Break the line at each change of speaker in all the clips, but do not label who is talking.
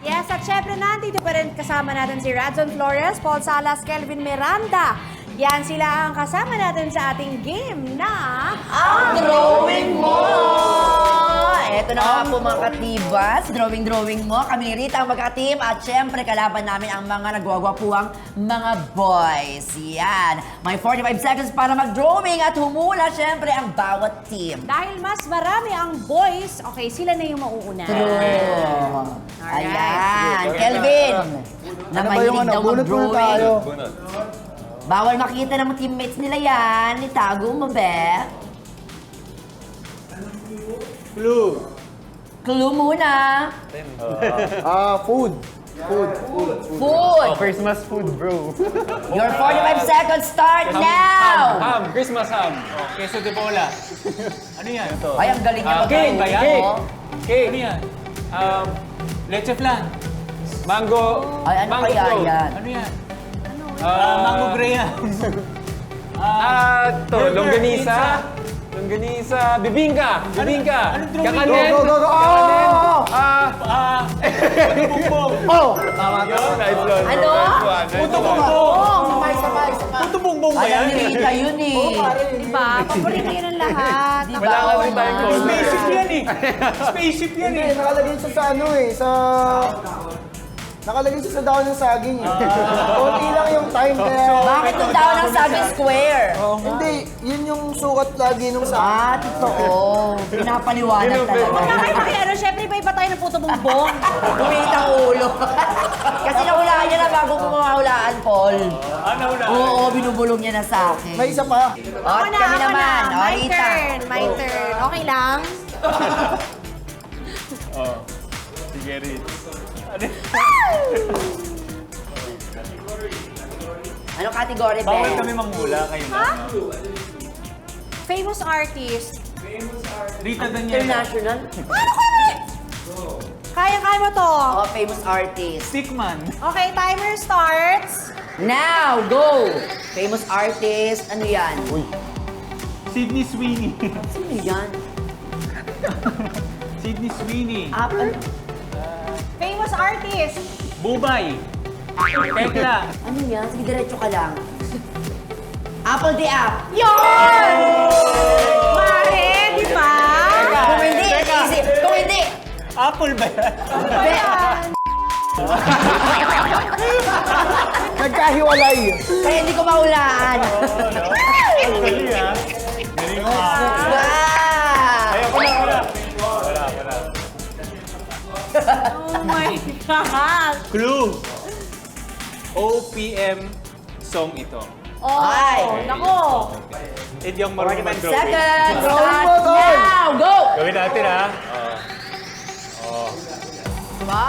Yes, at syempre nandito pa rin kasama natin si Radzon Flores, Paul Salas, Kelvin Miranda. Yan sila ang kasama natin sa ating game na
Ang Drawing Mo! Eto na nga po mga katibas, drawing mo. Kami ni Rita ang magka-team at syempre kalaban namin ang mga nagwagwapuang mga boys. Yan. May 45 seconds para mag-drawing at humula syempre ang bawat team.
dahil mas marami ang boys, okay, sila na yung mauuna.
True.
Alright.
Ayan. Kelvin, na mahilig daw mag-drawing. Bawal makita ng teammates nila yan. Itago mo, be.
Clue.
Clue muna.
Food.
Food.
Christmas food, bro.
Your 45 seconds start now.
Ham, Christmas ham. Oh, queso de bola. Ano yan?
Ay, ang galing niya
Cake ba yan?
mag-drawing.
Cake. Ano yan? Leche flan. Mango.
Ay, ano
mango
kaya
float.
yan?
Ano yan? Mango graham. Longganisa. Longganisa. Bibingka. Bibingka.
Anong drawing?
Kakanin.
Go!
Kakanin.
Oh!
Nice one.
Ano?
Puto
Oh,
Sabay.
Puto bongbong ba
Alam
yan?
ni Rita yun eh.
diba? Paborito yun ng lahat.
Diba?
Wala ka rin
Oo
tayong
nga.
code.
Spaceship
yan eh. Spaceship yan
Hindi, nakalagay siya sa ano eh, Nakalagay siya sa daon ng saging eh. Konti lang yung time kaya...
Bakit yung daw ng saging square?
Hindi, yun yung sukat lagi nung saging.
Ah, totoo. Pinapaliwanag talaga.
Ano, syempre iba tayo ng puto bongbong.
Umiit ang ulo. Kasi nahulaan niya na bago ko mahulaan, Paul.
Nauna.
Oo, binubulong niya na sa akin.
May isa pa.
At kami naman. O,
My
Rita.
turn, my turn. Okay lang?
Sige, Rich.
Anong category,
Bawal
Ben?
kami manghula kayo na.
Ha? Famous artist.
Rita Daniela.
International?
Kaya mo to.
Oh, famous artist.
Stickman.
Okay, timer starts.
Now, go! Famous artist. Ano yan?
Sydney Sweeney.
Sino yan?
Sydney Sweeney.
Ano?
Famous artist.
Bubay. Tekla.
Ano yan? Sige, diretso ka lang. Apple the app.
Yun! Mare, di ba?
Kung hindi, easy. Kung hindi,
Apple ba yan?
Nagkahiwalay.
kaya hindi ko mahulaan.
Galing ah. Galing ah.
Wow!
Ayoko na. Wala.
Oh my God.
Clue. OPM song ito.
Oh,
Ay.
nako.
Hindi yung marunong
45
mag-drawing.
seconds.
Drawing
Start
mo, Tol.
now. Go!
Gawin natin ha.
Diba?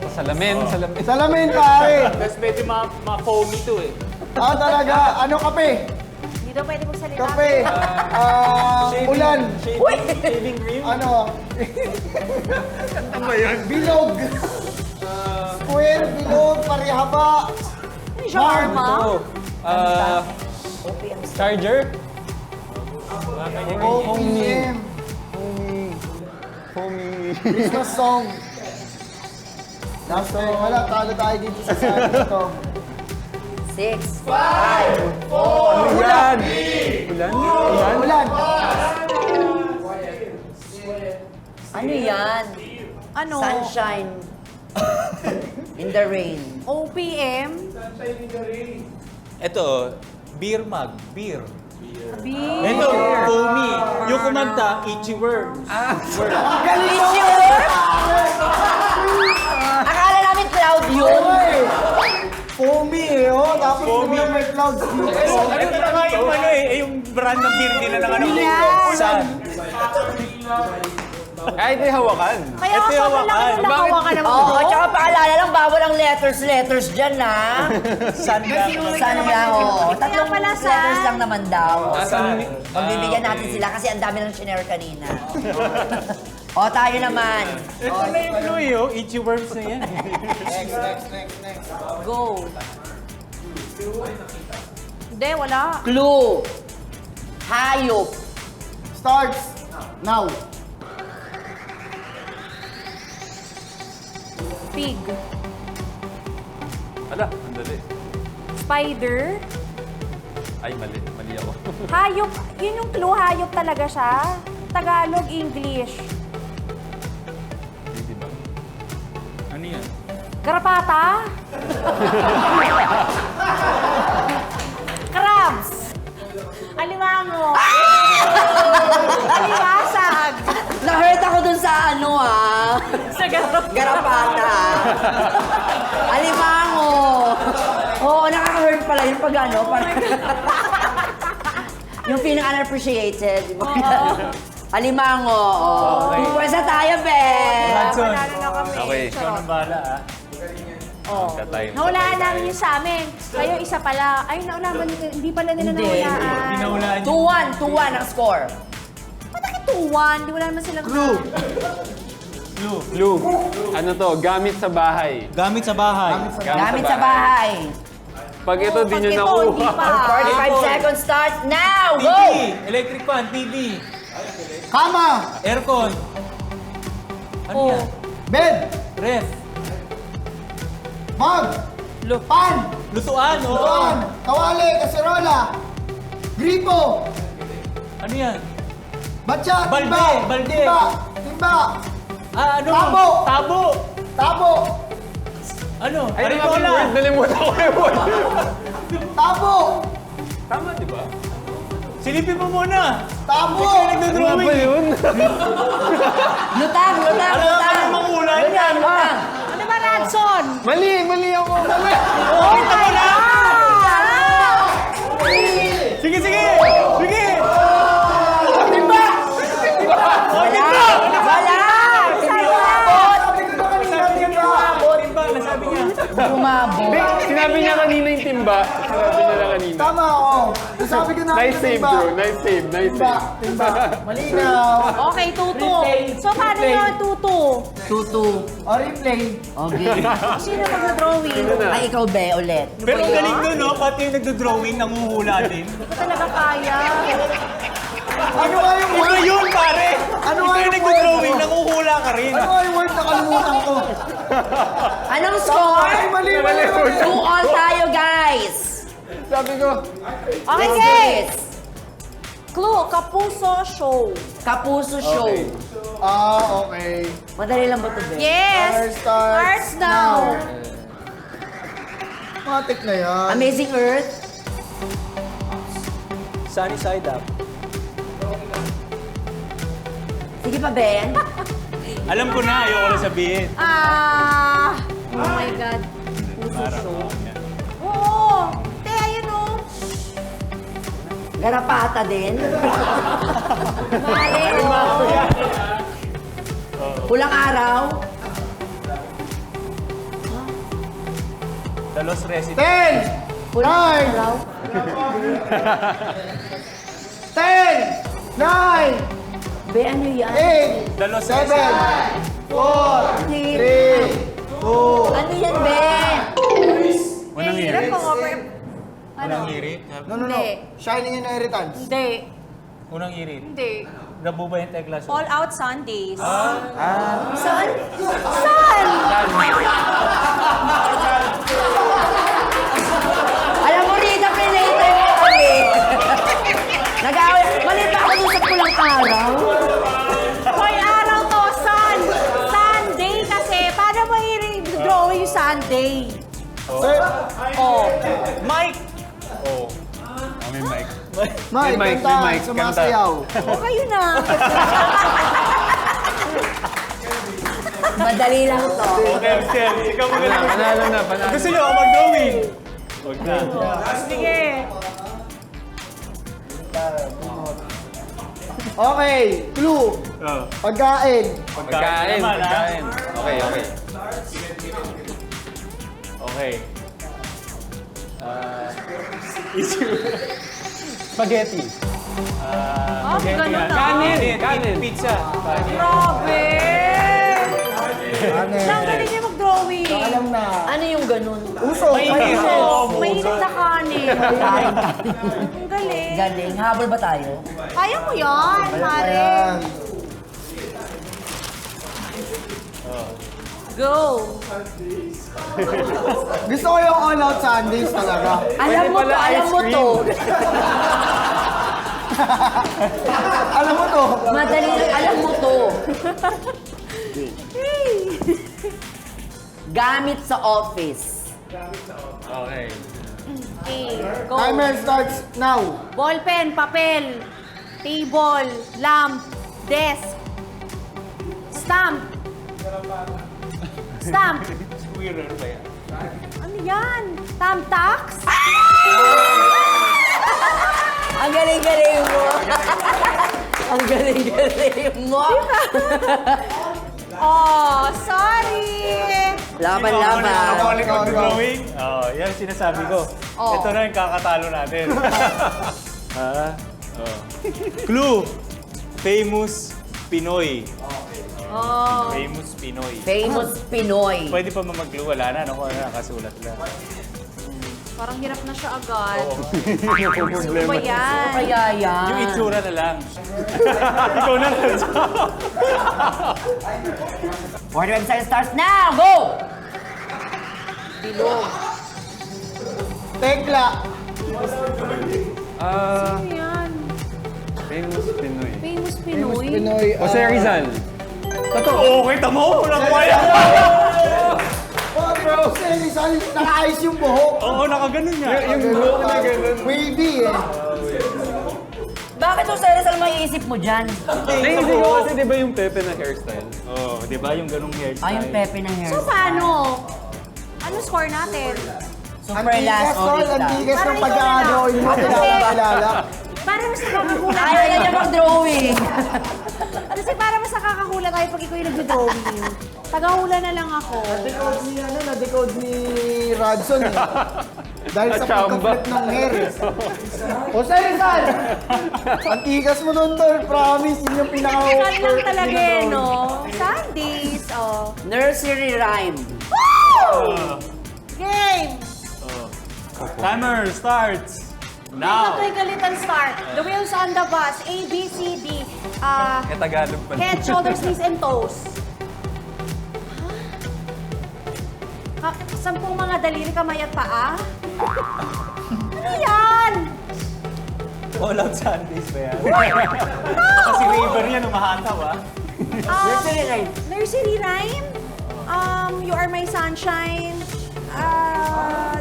Salamin.
Salamin, pare.
Tapos medyo ma-foamy to eh.
Talaga. Ano kape?
Hindi daw pwede magsalita.
Kape. Ulan.
Shaving cream.
Ano?
Ano ba yun?
Bilog. Square, bilog, parihaba.
Shawarma.
Charger.
OPM. Christmas song. Last time, wala, talo tayo dito sa saan ito.
6, 5,
Ulan. Ulan?
Ulan.
ano yan?
Ano?
Sunshine in the rain.
OPM.
Ito, beer mug. Beer.
Beer.
Ito, foamy. Yung kumanta, itchy worms.
Galing mo!
Akala namin cloud yun.
Foamy eh, oh. Tapos
Foamy.
may clouds.
Ito na nga yung ano eh, yung brand ng beer nila ng ano.
Yan.
Sun. Ay, ito yung hawakan.
Kaya
Ito yung
sobrang laki ng lakawakan naman
Oo,
to.
tsaka paalala lang, bawal ang letters dyan, ha?
Sun lang.
San lang, oo.
Kaya
Tatlong
pala, San.
letters lang naman daw.
Sun.
Pagbibigyan natin sila kasi ang dami ng shinare kanina. O, tayo naman.
Ito na yung clue yun. Itchy worms na yan.
Go. Hindi, wala.
Clue. Hayop.
Starts now.
Pig.
Ala, ang dali.
Spider.
Ay, mali. Mali ako.
Hayop. Yun yung clue, hayop talaga siya. Tagalog, English.
Hindi ba?
Ano yan?
Garapata. Crabs. Alimango. Alimasag.
Na-hurt ako dun sa
Sa
garapata. Alimango. Oo, nakaka-hurt pala yun pag parang... yung feeling unappreciated. Di ba? Alimango. Oh.
Okay.
Pwesa tayo, Ben.
Hudson.
Manalo na kami.
Okay.
Ikaw nang bahala, ah.
Katay.
Nahulaan namin yung sa amin. Kayo isa pala. Ay, naulaman. Hindi pala nila
Hindi.
nahulaan.
Pinaulaan niyo.
2-1 ang score.
Bakit 2-1? Di wala naman silang
Clue.
Clue.
Clue. Ano to? Gamit sa bahay.
Gamit sa bahay.
Gamit sa bahay.
Pag ito, di nyo
Pag ito,
nakuha.
hindi pa.
45 seconds start now.
TV.
Go!
Electric fan. TV.
Kama.
Aircon. Ano
Oh.
yan?
Bed.
Ref.
Mug. Pan.
Lutuan. Oo.
Tuan. Kawali. Kaserola. Gripo.
Ano yan?
Batya.
Balde,
Timba.
balde.
Timba. Timba.
Ah, ano?
Tabo.
Tabo.
Tabo.
Ano?
Ay,
Arinola.
nalimutan ko yung word.
Tabo.
Tama, di ba?
Silipin mo muna.
Tabo.
Nagdodrawing.
yun?
Lutang.
Ano mang ulan yan?
Ano ba, Radson?
Mali ako. Mali.
Oh, kita mo na. Sige, sige. Sige.
Timba.
Oh, kita.
Wala.
Timba, nasabi niya.
Umabot.
Sinabi niya kanina yung timba. Sinabi niya na kanina.
Tama ako. Sabi ko na.
Nice save,
timba.
bro. Nice save. Nice
Timba.
save.
Timba. Malinaw.
Okay, 2-2. So, paano yun, 2-2?
2-2.
O replay.
Okay.
Sino mag-drawing?
Ay, ikaw, Be, ulit.
Pero ang galing doon, no? Pati yung nagdodrawing, nanguhula din.
Hindi ko talaga kaya.
Ano nga yung
Iba
word?
yun, pare!
Ano
Ikaw
nga
yung
yung
nagdodrawing,
word mo?
nanguhula ka rin.
Ano nga yung word na kalimutan ko?
Anong score?
Ay, mali.
2-all tayo, guys.
Sabi ko,
Okay,
Let's do
guys.
this.
Clue, Kapuso Show.
Kapuso Show.
Okay.
Okay.
Madali lang ba ito, Be?
Yes.
Starts
Starts now.
Matik na yan.
Amazing Earth.
Sunny side up.
Sige pa, Ben.
Alam ko na, ayoko na sabihin.
Oh my God. Puso Show. Oo. Te, ayun o.
Garapata din.
Mali o.
Pulang araw.
The Lost Resident.
10,
Pulang
9,
araw.
10, 9,
Be, ano yan?
8,
The Lost
7,
Resident.
4, 3, 2.
Ano yan, Be?
Unang
Hirap
hirit.
ko over. Ano?
Unang hirit.
No.
Hindi.
Shining Inheritance.
Hindi.
Unang hirit.
Hindi.
Nabuba yung tekla.
All Out Sundays.
Saan?
Saan?
Alam mo, Rita, pre-later mo kami. Nag-away. Mali pa ako dun sa pulang araw.
Hoy, araw to, sun. Sunday kasi. Paano mo i-drawing yung Sunday?
Sir,
Oh.
Mike!
oh. May mic.
Mike,
May mic,
kanta,
may mic,
sumasayaw.
O kayo na.
Madali lang to.
Okay, Sel. Ikaw mo galing.
Panalo na, panalo.
Gusto nyo ako mag-drawing? Huwag na.
Sige.
Okay, clue.
Oh.
Pagkain.
Pagkain,
naman, ha?
pagkain. Okay, okay.
Okay. Spaghetti.
Ganun na.
Kanin.
Pizza.
Grabe.
Ano?
Ang galing niya mag-drawing.
Alam na.
Ano yung ganun?
Uso.
Mainit.
Uso.
Mainit na kanin. Ang galing.
Galing. Habol ba tayo?
Kaya mo yan, pare.
Ayan.
Go!
Gusto ko yung All Out Sundays talaga.
Alam mo to,
pala
alam
ice
mo to.
Alam mo to?
Madali, alam mo to. Gamit sa office.
Okay.
Okay, go.
Timer starts now.
Ballpen, papel, table, lamp, desk, stamp. Stamp.
Squirrel ba yan?
Ano yan? Thumbtacks?
Ang galing-galing mo. Ang galing-galing mo.
Oh, sorry!
Laban-laban.
Ako ulit mag-drawing? Oo, yan ang sinasabi ko.
Oh.
Ito na yung kakatalo natin. Ha? Oh. Clue. Famous Pinoy.
Oh.
Famous Pinoy.
Famous Pinoy.
Pwede pa mag-clue? Wala na. Ano ko na nakasulat lang.
Parang hirap na siya agad.
Yung
Ano
problema.
ba yan?
Kaya yan.
Yung itsura na lang. Ikaw na lang.
Warning website starts now. Go!
Bilog.
Tekla.
Ano yan?
Famous Pinoy.
Famous Pinoy?
Pinoy.
Jose Rizal.
Oo, kita mo. Walang kaya.
Oh, bro. Rizal, naka-ice yung buhok.
Oo, nakaganon niya.
Yung buhok na ganun.
Wavy eh.
Bakit yung Rizal maiisip mo dyan?
Naisip ko kasi di ba yung Pepe na hairstyle?
Oo, di ba yung ganong hairstyle?
Ay, yung Pepe na hair.
So, paano? Ano score natin?
Super last
Tol.
ulit
Ang tigas
Parang
ng
ikaw
pag-aanoin mo.
na lang.
Pinapakilala.
Para mas nakakakulat
Ayaw na niya mag-drawing.
Kasi para mas nakakakulat tayo pag ikaw yung nag-drawing. Tagahula na lang ako.
Na-decode ni, na-decode ni Radson eh. Dahil sa
Chamba.
pagka-flip ng hair eh. Jose Rizal! Ang tigas mo nun, Tol. Promise, yun yung pinaka-over.
Ikaw lang talaga eh, no? Sundays, oh.
Nursery rhyme.
Woo! Game!
Timer starts
Now.
now.
Take a little start. The wheels on the bus. A, B, C, D.
Eh, Tagalog pa.
Head, shoulders, knees, and toes. Sampung mga daliri, kamay at paa? Ano yan?
All Out Sundays ba yan? Kasi waiver yan, umahataw ah.
Nursery rhyme.
Nursery rhyme? You are my sunshine.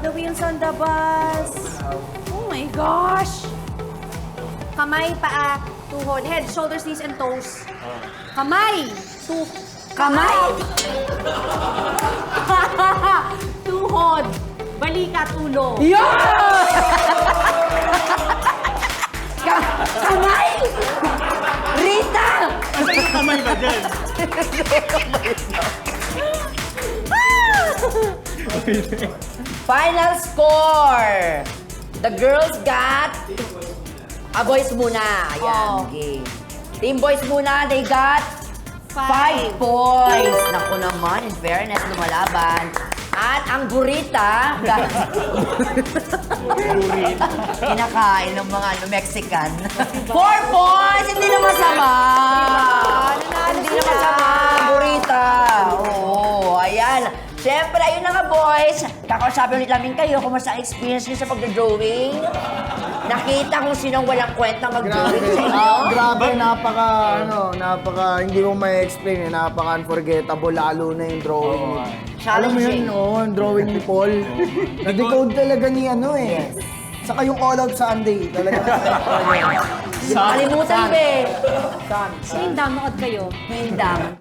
The wheels on the bus. Oh my gosh. Kamay, paa, tuhod, head, shoulders, knees, and toes. Kamay,
Kamay.
tuhod, balikat, ulo.
Kamay! Rita!
Asa yung kamay ba dyan?
Final score! The girls got... boys muna. Ayan,
Oh.
game. Team boys muna, they got 5 points. Naku naman, in fairness, lumalaban. At ang gurita, kinakain ng mga Mexican. 4 points! Hindi na masama!
Nanalo
Hindi na
sila.
masama, gurita. Oo, ayan. Siyempre, ayun na nga boys. Kakausapin ulit namin kayo kung mas experience niyo sa pagdodrawing. Nakita kung sinong walang kwenta mag-drawing sa inyo.
Grabe, napaka, hindi mo may explain eh, napaka unforgettable, lalo na yung drawing. Alam mo yun, yung drawing ni Paul. Na-decode talaga ni Saka yung All Out Sunday, talaga.
Kalimutan, be.
Sindang, nood kayo.
Mindang.